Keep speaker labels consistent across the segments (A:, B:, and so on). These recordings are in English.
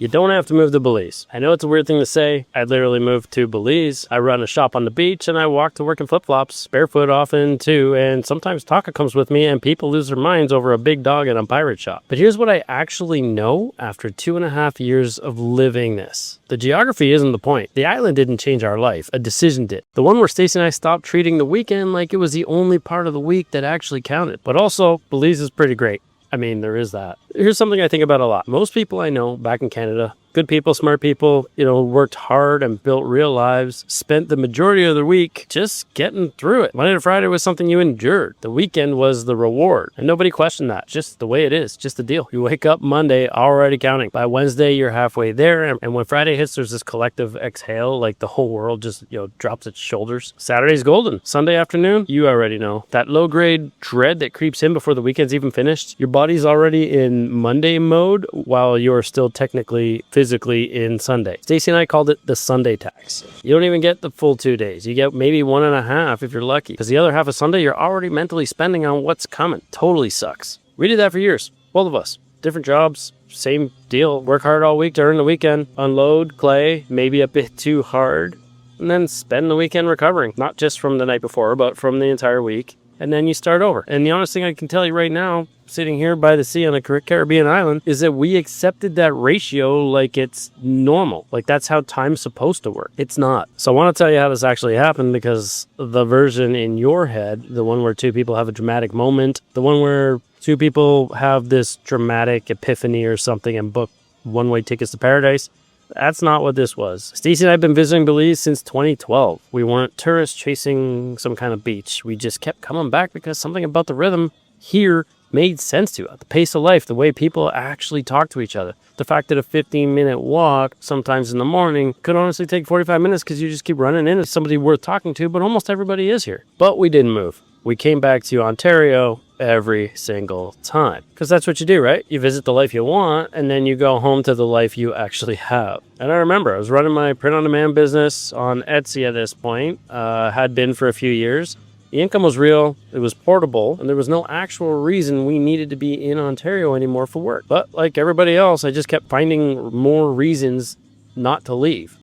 A: You don't have to move to Belize. I know it's a weird thing to say. I literally moved to Belize. I run a shop on the beach and I walk to work in flip-flops, barefoot often too, and sometimes Taka comes with me and people lose their minds over a big dog in a pirate shop. But here's what I actually know after 2.5 years of living this. The geography isn't the point. The island didn't change our life. A decision did. The one where Stacey and I stopped treating the weekend like it was the only part of the week that actually counted. But also, Belize is pretty great. I mean, there is that. Here's something I think about a lot. Most people I know back in Canada, good people, smart people, worked hard and built real lives, spent the majority of the week just getting through it. Monday to Friday was something you endured. The weekend was the reward. And nobody questioned that. Just the way it is. Just the deal. You wake up Monday already counting. By Wednesday, you're halfway there. And when Friday hits, there's this collective exhale, like the whole world just, drops its shoulders. Saturday's golden. Sunday afternoon, you already know. That low-grade dread that creeps in before the weekend's even finished. Your body's already in Monday mode while you're still technically physically in Sunday. Stacey and I called it the Sunday tax. You don't even get the full 2 days. You get maybe 1.5 if you're lucky. Because the other half of Sunday, you're already mentally spending on what's coming. Totally sucks. We did that for years. Both of us. Different jobs. Same deal. Work hard all week during the weekend. Unload, clay, maybe a bit too hard. And then spend the weekend recovering. Not just from the night before, but from the entire week. And then you start over. And the honest thing I can tell you right now, sitting here by the sea on a Caribbean island, is that we accepted that ratio like it's normal. Like that's how time's supposed to work. It's not. So I want to tell you how this actually happened, because the version in your head, the one where two people have a dramatic moment, the one where two people have this dramatic epiphany or something and book one-way tickets to paradise, that's not what this was. Stacey and I have been visiting Belize since 2012. We weren't tourists chasing some kind of beach. We just kept coming back because something about the rhythm here made sense to us. The pace of life, the way people actually talk to each other. The fact that a 15-minute walk, sometimes in the morning, could honestly take 45 minutes because you just keep running into somebody worth talking to, but almost everybody is here. But we didn't move. We came back to Ontario every single time. Because that's what you do, right? You visit the life you want, and then you go home to the life you actually have. And I remember I was running my print-on-demand business on Etsy at this point, had been for a few years. The income was real, it was portable, and there was no actual reason we needed to be in Ontario anymore for work. But like everybody else, I just kept finding more reasons not to leave.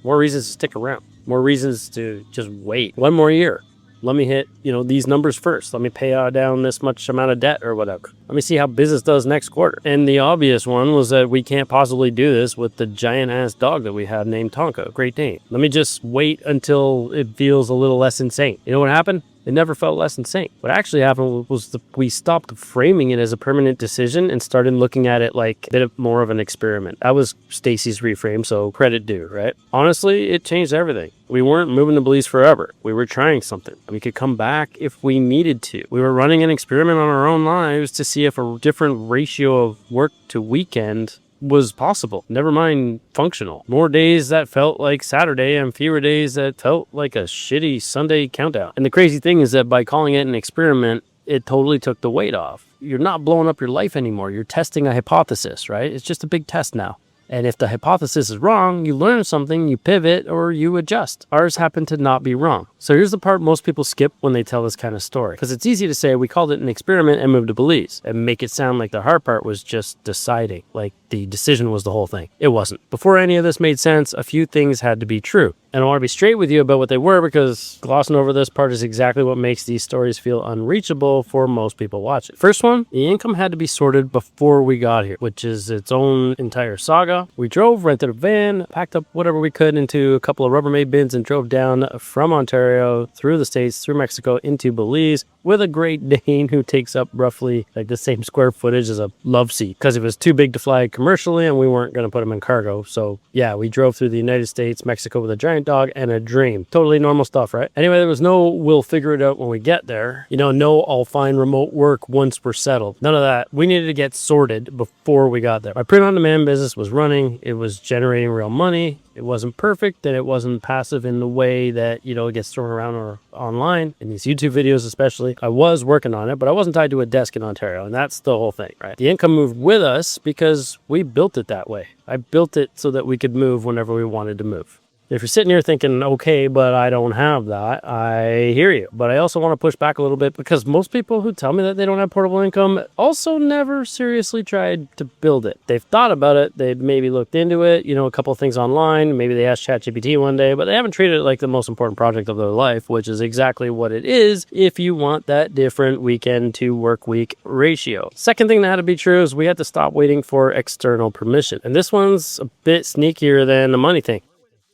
A: More reasons to stick around. More reasons to just wait. One more year. Let me hit, these numbers first. Let me pay down this much amount of debt or whatever. Let me see how business does next quarter. And the obvious one was that we can't possibly do this with the giant-ass dog that we have named Tonka, Great Dane. Let me just wait until it feels a little less insane. You know what happened? It never felt less insane. What actually happened was we stopped framing it as a permanent decision and started looking at it like a bit more of an experiment. That was Stacey's reframe, so credit due, right? Honestly, it changed everything. We weren't moving to Belize forever. We were trying something. We could come back if we needed to. We were running an experiment on our own lives to see if a different ratio of work to weekend was possible. Never mind functional. More days that felt like Saturday and fewer days that felt like a shitty Sunday countdown. And the crazy thing is that by calling it an experiment, it totally took the weight off. You're not blowing up your life anymore. You're testing a hypothesis, right? It's just a big test now. And if the hypothesis is wrong, you learn something, you pivot, or you adjust. Ours happened to not be wrong. So here's the part most people skip when they tell this kind of story. Because it's easy to say we called it an experiment and moved to Belize and make it sound like the hard part was just deciding, like the decision was the whole thing. It wasn't. Before any of this made sense, a few things had to be true. And I want to be straight with you about what they were, because glossing over this part is exactly what makes these stories feel unreachable for most people watching. First one, the income had to be sorted before we got here, which is its own entire saga. We drove, rented a van, packed up whatever we could into a couple of Rubbermaid bins and drove down from Ontario, through the States, through Mexico, into Belize with a Great Dane who takes up roughly like the same square footage as a love seat, because it was too big to fly commercially and we weren't going to put him in cargo. So yeah, we drove through the United States, Mexico with a giant dog and a dream. Totally normal stuff, right? Anyway, there was no we'll figure it out when we get there. No I'll find remote work once we're settled. None of that. We needed to get sorted before we got there. My print-on-demand business was running. It was generating real money. It wasn't perfect, and it wasn't passive in the way that, it gets thrown around or online, in these YouTube videos especially. I was working on it, but I wasn't tied to a desk in Ontario, and that's the whole thing, right? The income moved with us because we built it that way. I built it so that we could move whenever we wanted to move. If you're sitting here thinking, okay, but I don't have that, I hear you. But I also want to push back a little bit because most people who tell me that they don't have portable income also never seriously tried to build it. They've thought about it. They've maybe looked into it, a couple of things online. Maybe they asked ChatGPT one day, but they haven't treated it like the most important project of their life, which is exactly what it is if you want that different weekend to work week ratio. Second thing that had to be true is we had to stop waiting for external permission. And this one's a bit sneakier than the money thing.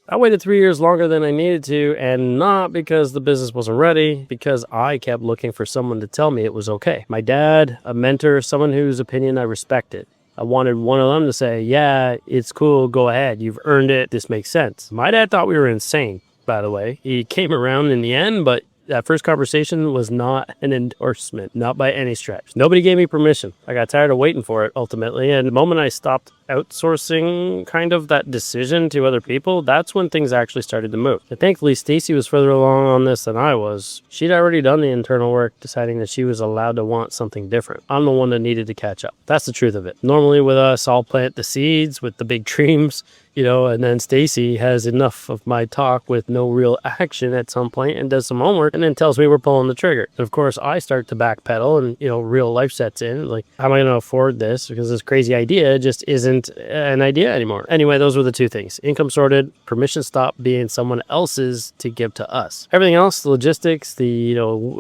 A: I waited 3 years longer than I needed to, and not because the business wasn't ready, because I kept looking for someone to tell me it was okay. My dad, a mentor, someone whose opinion I respected. I wanted one of them to say, yeah, it's cool, go ahead, you've earned it, this makes sense. My dad thought we were insane, by the way. He came around in the end, but that first conversation was not an endorsement, not by any stretch. Nobody gave me permission. I got tired of waiting for it, ultimately, and the moment I stopped outsourcing kind of that decision to other people, that's when things actually started to move. And thankfully, Stacey was further along on this than I was. She'd already done the internal work, deciding that she was allowed to want something different. I'm the one that needed to catch up. That's the truth of it. Normally with us, I'll plant the seeds with the big dreams, and then Stacey has enough of my talk with no real action at some point and does some homework and then tells me we're pulling the trigger. And of course, I start to backpedal and, real life sets in. Like, how am I going to afford this? Because this crazy idea just isn't an idea anymore. Anyway, those were the two things. Income sorted, permission stopped being someone else's to give to us. Everything else, the logistics, the,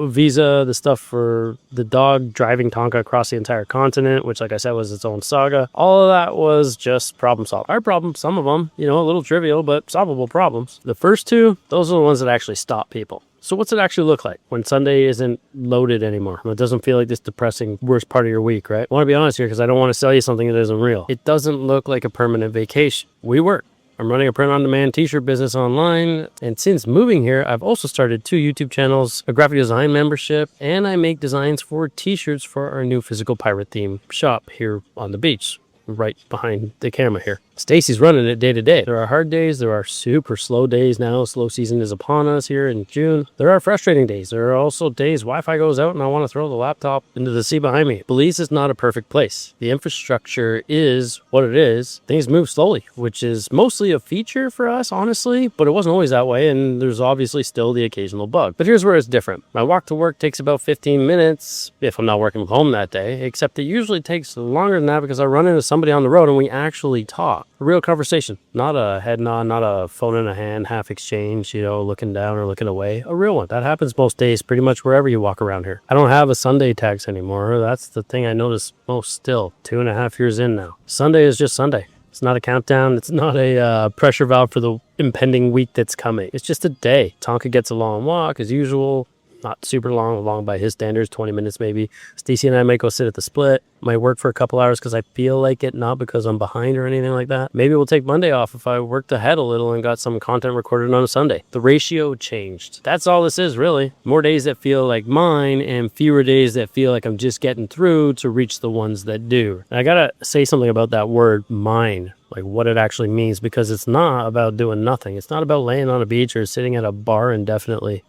A: visa, the stuff for the dog driving Tonka across the entire continent, which, like I said, was its own saga. All of that was just problem solved. Our problem, some of them, a little trivial, but solvable problems. The first two, those are the ones that actually stop people. So what's it actually look like when Sunday isn't loaded anymore? It doesn't feel like this depressing worst part of your week, right? I want to be honest here because I don't want to sell you something that isn't real. It doesn't look like a permanent vacation. We work. I'm running a print-on-demand t-shirt business online, and since moving here, I've also started 2 YouTube channels, a graphic design membership, and I make designs for t-shirts for our new physical pirate theme shop here on the beach, right behind the camera here. Stacey's running it day to day. There are hard days. There are super slow days now. Slow season is upon us here in June. There are frustrating days. There are also days Wi-Fi goes out and I want to throw the laptop into the sea behind me. Belize is not a perfect place. The infrastructure is what it is. Things move slowly, which is mostly a feature for us, honestly, but it wasn't always that way, and there's obviously still the occasional bug. But here's where it's different. My walk to work takes about 15 minutes if I'm not working from home that day, except it usually takes longer than that because I run into somebody on the road and we actually talk. A real conversation, not a head nod, not a phone in a hand, half exchange, looking down or looking away. A real one. That happens most days, pretty much wherever you walk around here. I don't have a Sunday tax anymore. That's the thing I notice most still, 2.5 years in now. Sunday is just Sunday. It's not a countdown. It's not a pressure valve for the impending week that's coming. It's just a day. Tonka gets a long walk as usual. Not super long by his standards, 20 minutes maybe. Stacey and I might go sit at the split. Might work for a couple hours because I feel like it, not because I'm behind or anything like that. Maybe we'll take Monday off if I worked ahead a little and got some content recorded on a Sunday. The ratio changed. That's all this is, really. More days that feel like mine and fewer days that feel like I'm just getting through to reach the ones that do. And I gotta say something about that word, mine. Like what it actually means, because it's not about doing nothing. It's not about laying on a beach or sitting at a bar indefinitely.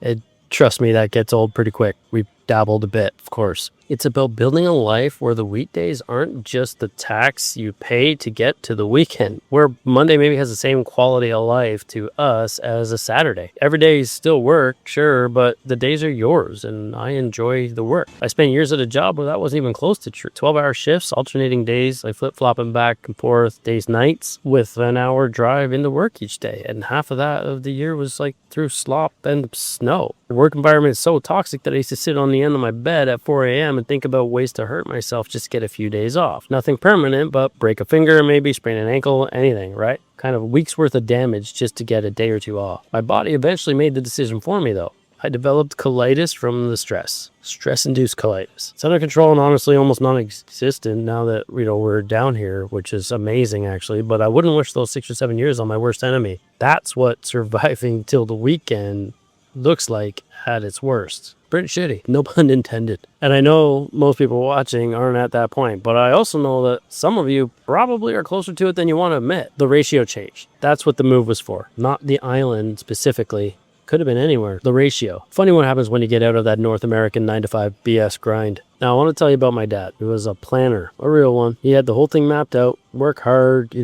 A: Trust me, that gets old pretty quick. We've dabbled a bit, of course. It's about building a life where the weekdays aren't just the tax you pay to get to the weekend, where Monday maybe has the same quality of life to us as a Saturday. Every day is still work, sure, but the days are yours, and I enjoy the work. I spent years at a job where that wasn't even close to true. 12-hour shifts, alternating days, like flip-flopping back and forth, days, nights, with an hour drive into work each day, and half of that of the year was like through slop and snow. The work environment is so toxic that I used to sit on the end of my bed at 4 a.m. and think about ways to hurt myself just to get a few days off. Nothing permanent, but break a finger, maybe sprain an ankle, anything, right? Kind of a week's worth of damage just to get a day or two off. My body eventually made the decision for me, though. I developed colitis from the stress-induced colitis. It's under control and honestly almost non-existent now that, we're down here, which is amazing actually, but I wouldn't wish those 6 or 7 years on my worst enemy. That's what surviving till the weekend looks like at its worst. Pretty shitty, no pun intended. And I know most people watching aren't at that point, but I also know that some of you probably are closer to it than you want to admit. The ratio changed. That's what the move was for, not the island specifically. Could have been anywhere. The ratio. Funny what happens when you get out of that North American 9-to-5 BS grind. Now, I want to tell you about my dad. He was a planner, a real one. He had the whole thing mapped out, work hard,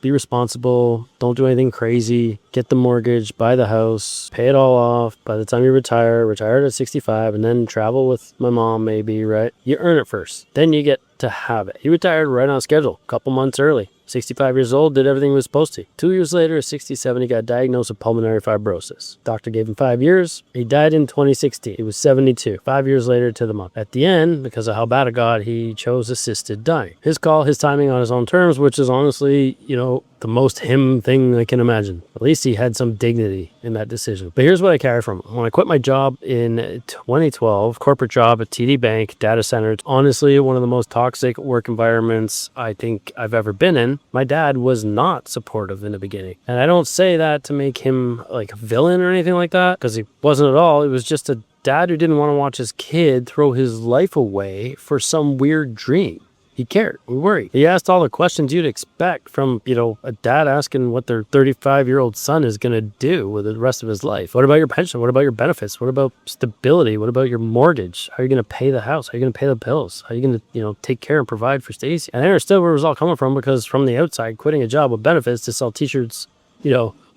A: be responsible, don't do anything crazy, get the mortgage, buy the house, pay it all off. By the time you retire at 65, and then travel with my mom maybe, right? You earn it first. Then you get to have it. He retired right on schedule, a couple months early. 65 years old, did everything he was supposed to. 2 years later, at 67, he got diagnosed with pulmonary fibrosis. Doctor gave him 5 years. He died in 2016. He was 72. 5 years later to the month. At the end, because of how bad it got, he chose assisted dying. His call, his timing, on his own terms, which is honestly, the most him thing I can imagine. At least he had some dignity in that decision. But here's what I carry from him. When I quit my job in 2012, corporate job at TD Bank, data center, it's honestly one of the most toxic work environments I think I've ever been in. My dad was not supportive in the beginning. And I don't say that to make him like a villain or anything like that, because he wasn't at all. It was just a dad who didn't want to watch his kid throw his life away for some weird dream. He cared. We worried. He asked all the questions you'd expect from, a dad asking what their 35-year-old son is going to do with the rest of his life. What about your pension? What about your benefits? What about stability? What about your mortgage? How are you going to pay the house? How are you going to pay the bills? How are you going to, take care and provide for Stacey? And I understood where it was all coming from, because from the outside, quitting a job with benefits to sell t-shirts,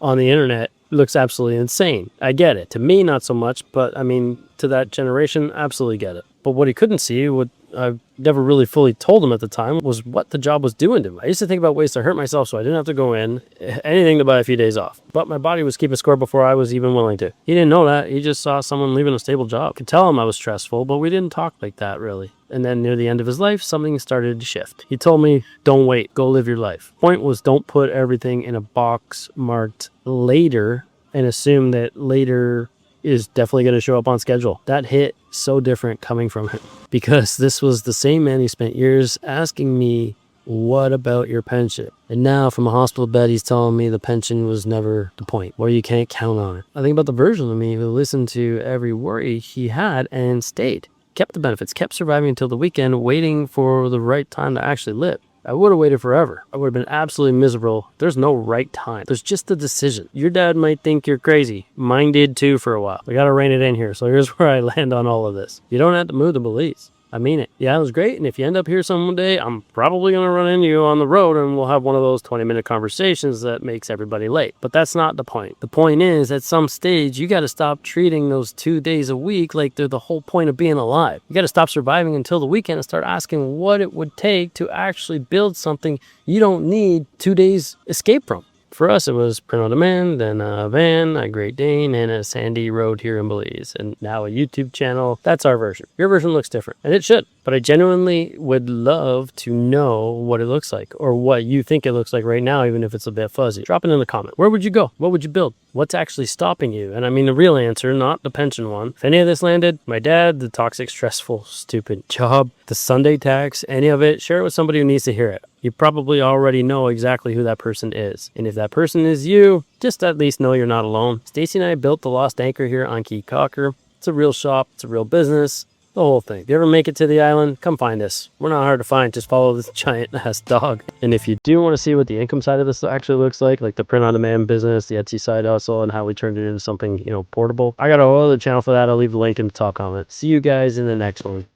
A: on the internet looks absolutely insane. I get it. To me, not so much, but to that generation, absolutely get it. But what he couldn't see, what I never really fully told him at the time, was what the job was doing to him. I used to think about ways to hurt myself so I didn't have to go in, anything to buy a few days off. But my body was keeping score before I was even willing to. He didn't know that. He just saw someone leaving a stable job. I could tell him I was stressful, but we didn't talk like that really. And then near the end of his life, something started to shift. He told me, don't wait, go live your life. Point was, don't put everything in a box marked later and assume that later is definitely going to show up on schedule. That hit so different coming from him, because this was the same man who spent years asking me, what about your pension? And now from a hospital bed, he's telling me the pension was never the point, or you can't count on it. I think about the version of me who listened to every worry he had and stayed, kept the benefits, kept surviving until the weekend, waiting for the right time to actually live. I would have waited forever. I would have been absolutely miserable. There's no right time. There's just a decision. Your dad might think you're crazy. Mine did too for a while. I gotta rein it in here. So here's where I land on all of this. You don't have to move to Belize. I mean it. The island's great, and if you end up here someday, I'm probably going to run into you on the road, and we'll have one of those 20-minute conversations that makes everybody late. But that's not the point. The point is, at some stage, you got to stop treating those 2 days a week like they're the whole point of being alive. You got to stop surviving until the weekend and start asking what it would take to actually build something you don't need 2 days escape from. For us, it was print on demand, then a van, a Great Dane, and a sandy road here in Belize. And now a YouTube channel. That's our version. Your version looks different, and it should. But I genuinely would love to know what it looks like, or what you think it looks like right now, even if it's a bit fuzzy. Drop it in the comment. Where would you go? What would you build? What's actually stopping you? And I mean the real answer, not the pension one. If any of this landed, my dad, the toxic, stressful, stupid job, the Sunday tax, any of it, share it with somebody who needs to hear it. You probably already know exactly who that person is. And if that person is you, just at least know you're not alone. Stacey and I built the Lost Anchor here on Key Cocker. It's a real shop. It's a real business. The whole thing. If you ever make it to the island, come find us. We're not hard to find. Just follow this giant ass dog. And if you do want to see what the income side of this actually looks like the print on demand business, the Etsy side hustle, and how we turned it into something, portable, I got a whole other channel for that. I'll leave the link in the top comment. See you guys in the next one.